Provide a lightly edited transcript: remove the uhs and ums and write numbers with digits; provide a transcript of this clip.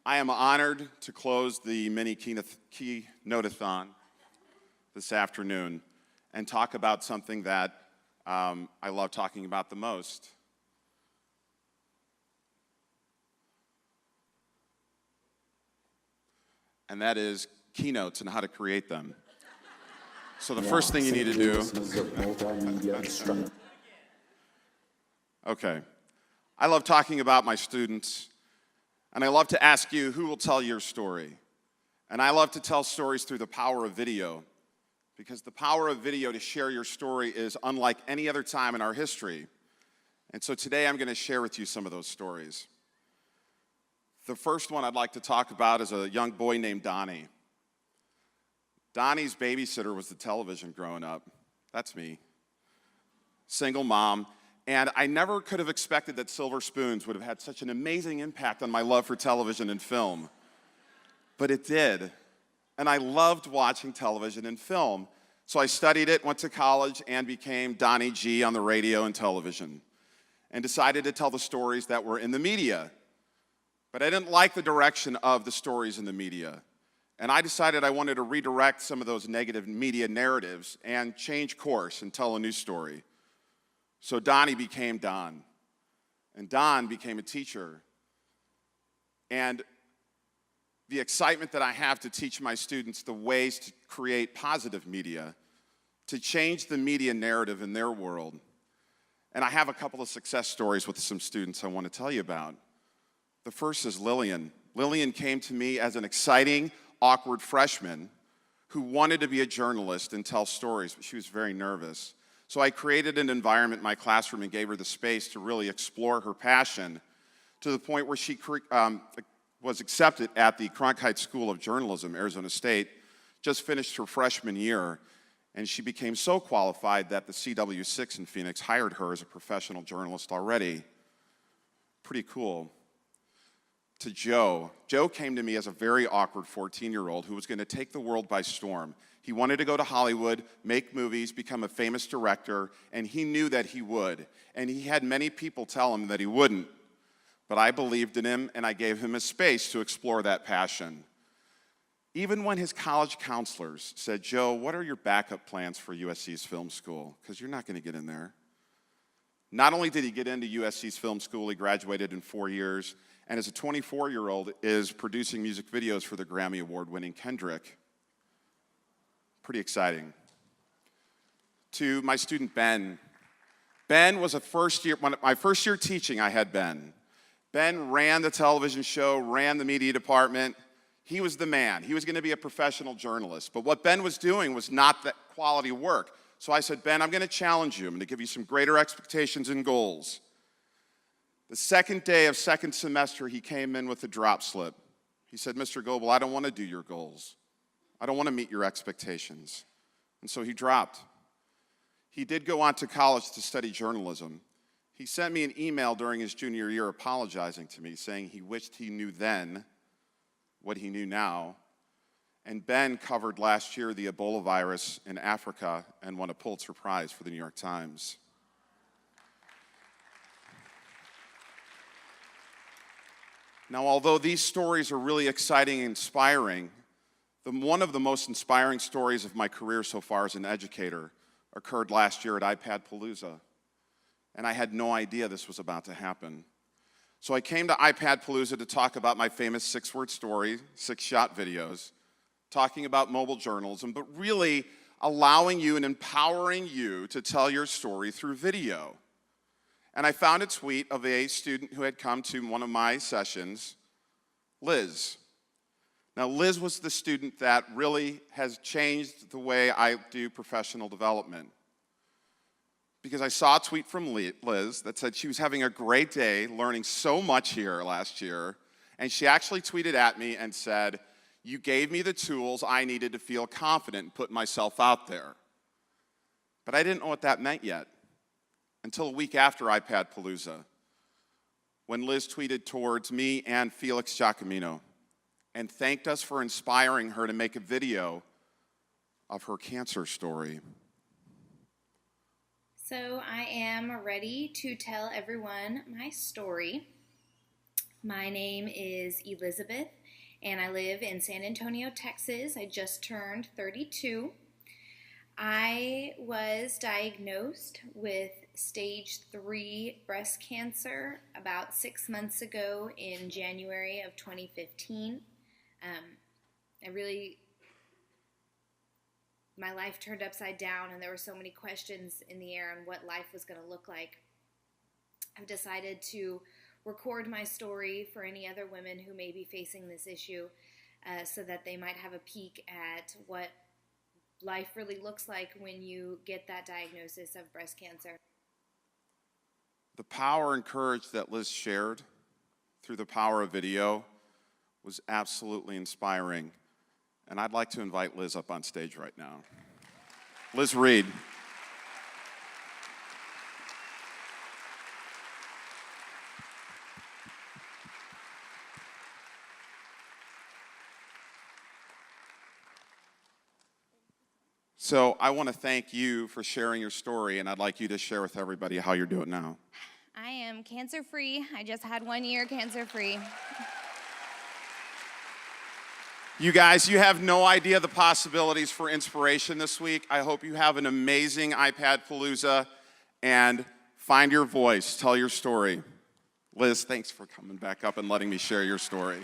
I am honored to close the Mini-keynote-a-thon this afternoon and talk about something that I love talking about the most. And that is keynotes and how to create them. So the first thing you need to do... Okay. I love talking about my students, and I love to ask you, who will tell your story? And I love to tell stories through the power of video, because the power of video to share your story is unlike any other time in our history. And so today I'm going to share with you some of those stories. The first one I'd like to talk about is a young boy named Donnie. Donnie's babysitter was the television growing up. That's me. Single mom. And I never could have expected that Silver Spoons would have had such an amazing impact on my love for television and film. But it did. And I loved watching television and film. So I studied it, went to college, and became Donnie G on the radio and television. And decided to tell the stories that were in the media. But I didn't like the direction of the stories in the media. And I decided I wanted to redirect some of those negative media narratives and change course and tell a new story. So Donnie became Don, and Don became a teacher. And the excitement that I have to teach my students the ways to create positive media, to change the media narrative in their world. And I have a couple of success stories with some students I want to tell you about. The first is Lillian. Lillian came to me as an exciting, awkward freshman who wanted to be a journalist and tell stories, but she was very nervous. So I created an environment in my classroom and gave her the space to really explore her passion to the point where she was accepted at the Cronkite School of Journalism, Arizona State, just finished her freshman year, and she became so qualified that the CW6 in Phoenix hired her as a professional journalist already. Pretty cool. To Joe. Joe came to me as a very awkward 14-year-old who was going to take the world by storm. He wanted to go to Hollywood, make movies, become a famous director, and he knew that he would. And he had many people tell him that he wouldn't. But I believed in him, and I gave him a space to explore that passion. Even when his college counselors said, "Joe, what are your backup plans for USC's film school? Because you're not going to get in there." Not only did he get into USC's film school, he graduated in 4 years, and as a 24-year-old is producing music videos for the Grammy Award-winning Kendrick. Pretty exciting. To my student Ben. Ben was my first year teaching, I had Ben. Ben ran the television show, ran the media department. He was the man. He was going to be a professional journalist. But what Ben was doing was not that quality work. So I said, Ben, I'm going to challenge you. I'm going to give you some greater expectations and goals. The second day of second semester, he came in with a drop slip. He said, Mr. Goble, I don't want to do your goals. I don't want to meet your expectations. And so he dropped. He did go on to college to study journalism. He sent me an email during his junior year apologizing to me, saying he wished he knew then what he knew now. And Ben covered last year the Ebola virus in Africa and won a Pulitzer Prize for the New York Times. Now, although these stories are really exciting and inspiring, one of the most inspiring stories of my career so far as an educator occurred last year at iPadpalooza. And I had no idea this was about to happen. So I came to iPadpalooza to talk about my famous 6-word story, 6-shot videos, talking about mobile journalism, but really allowing you and empowering you to tell your story through video. And I found a tweet of a student who had come to one of my sessions, Liz. Now, Liz was the student that really has changed the way I do professional development. Because I saw a tweet from Liz that said she was having a great day, learning so much here last year, and she actually tweeted at me and said, "You gave me the tools I needed to feel confident and put myself out there." But I didn't know what that meant yet, until a week after iPadpalooza, when Liz tweeted towards me and Felix Giacomino and thanked us for inspiring her to make a video of her cancer story. So I am ready to tell everyone my story. My name is Elizabeth, and I live in San Antonio, Texas. I just turned 32. I was diagnosed with stage 3 breast cancer about 6 months ago in January of 2015. My life turned upside down, and there were so many questions in the air on what life was going to look like. I've decided to record my story for any other women who may be facing this issue so that they might have a peek at what life really looks like when you get that diagnosis of breast cancer. The power and courage that Liz shared through the power of video was absolutely inspiring. And I'd like to invite Liz up on stage right now. Liz Reed. So I want to thank you for sharing your story, and I'd like you to share with everybody how you're doing now. I am cancer-free. I just had 1 year cancer-free. You guys, you have no idea the possibilities for inspiration this week. I hope you have an amazing iPadpalooza, and find your voice. Tell your story. Liz, thanks for coming back up and letting me share your story.